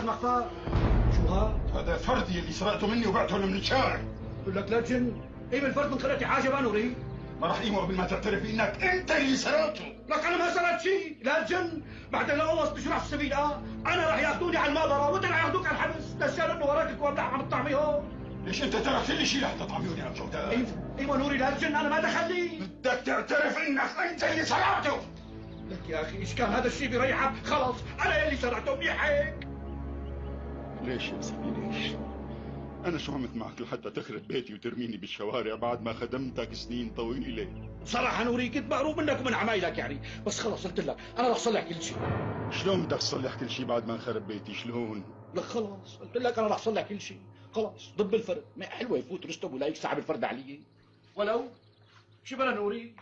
المخفر؟ شو هذا فردي اللي سرقته مني وبعته له من الشارع. بقول لك لا تجن، قيم الفرد من خلقتي حاجه بقى نوري. ما راح قيمه قبل ما تعترف انك انت اللي سرقته. لك انا ما سرقت شيء، لا تجن، بعدين لو قوصت بجرح السبيل انا راح ياخذوني على المقبره وانت راح ياخذوك على الحبس، دشان انه وراك الكواب لحم عم الطعمي هون. ليش انت تركت لي شيء لحتى تطعميوني على الجودات؟ ايوه نوري لا تجن، انا ما دخلني. بدك تعترف انك انت اللي سرقته. لك يا اخي ايش كان هذا الشيء بريحك؟ خلص انا اللي سرقته، منيح هيك. ليش يا سيدي ليش؟ أنا شو عملت معك لحتى تخرب بيتي وترميني بالشوارع بعد ما خدمتك سنين طويلة؟ بصراحة نوري كنت مقروب منك ومن عمايلك يعني، بس خلص قلت لك أنا رح صلح كل شيء. شلون بدك تصلح كل شيء بعد ما انخرب بيتي شلون؟ لك خلص قلت لك أنا رح صلح كل شيء، خلص ضب الفرد، ما حلوة يفوت رستم ولا يسحب الفرد علي. ولو شو بلا نوري؟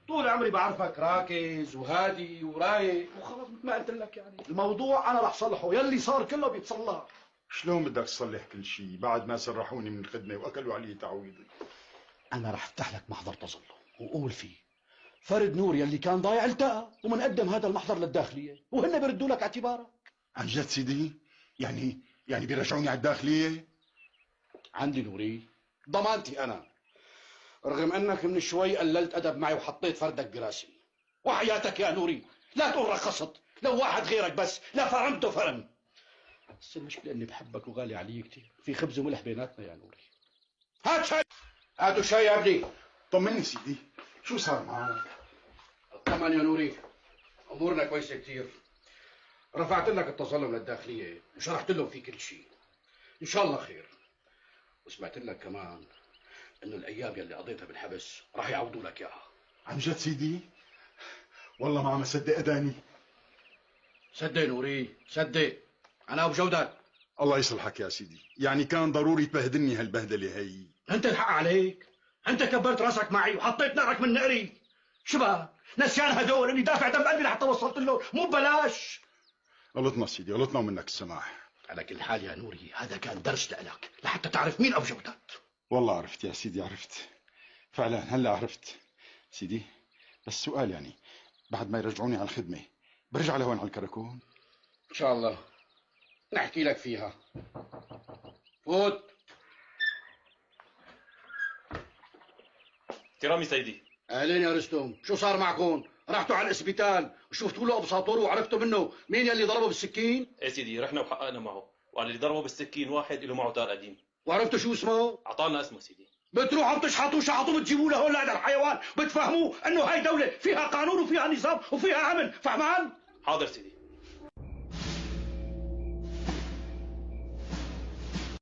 طول عمري بعرفك راكز وهادي ورايق وخلص مثل ما قلت لك يعني، الموضوع أنا رح صلحه، يلي صار كله بيتصلح. شلون بدك تصلح كل شيء بعد ما سرحوني من الخدمة وأكلوا علي تعويضي؟ أنا رح أفتح لك محضر تظلم وقول فيه فرد نور يلي كان ضايع التقى ومنقدم هذا المحضر للداخلية وهن بيردوا لك اعتبارك. عن جد سيدي؟ يعني بيرجعوني على الداخلية؟ عندي نوري ضمانتي أنا، رغم أنك من شوي قللت أدب معي وحطيت فردك براسي، وحياتك يا نوري لا تقول رخصت، لو واحد غيرك بس لا فرمته فرم، بس المشكلة إني بحبك وغالي علي كثير، في خبز وملح بيناتنا يا نوري. هات شاي، هاتوا شاي يا ابني. طمني سيدي، شو صار معك؟ اطمن يا نوري، امورنا كويسه كثير، رفعت لك التظلم للداخليه وشرحت لهم في كل شيء، ان شاء الله خير، وسمعت لك كمان انه الايام يلي قضيتها بالحبس راح يعوضوا لك اياها. عن جد سيدي؟ والله ما عم اصدق اداني. صدق نوري صدق، انا ابو جودات. الله يصلحك يا سيدي، يعني كان ضروري تبهدلني هالبهدله هي. انت الحق عليك، انت كبرت راسك معي وحطيت نارك من نقري، شبه نسيان هدول اني دافع دم قلبي لحتى وصلت له، مو ببلاش. غلطنا سيدي، غلطنا ومنك السماح. على كل حال يا نوري هذا كان درس لك لحتى تعرف مين ابو جودات. والله عرفت يا سيدي، عرفت فعلا، هلا عرفت سيدي. بس سؤال يعني، بعد ما يرجعوني على الخدمه برجع لهون على الكراكون؟ ان شاء الله نحكي لك فيها. فوت. احترامي سيدي. اهلين يا رستم، شو صار معكم؟ رحتوا على الاسبيتال وشفتوا له ابساطور وعرفتوا منه مين يلي ضربه بالسكين؟ ايه سيدي، رحنا وحققنا معه، وقال اللي ضربه بالسكين واحد له معه تار قديم. وعرفتوا شو اسمه؟ اعطانا اسمه سيدي. بتروحوا بتشحطوا شحطوا بتجيبوه لهون لهذا الحيوان، بتفهموه انه هاي دوله فيها قانون وفيها نظام وفيها امن، فهمان؟ حاضر سيدي.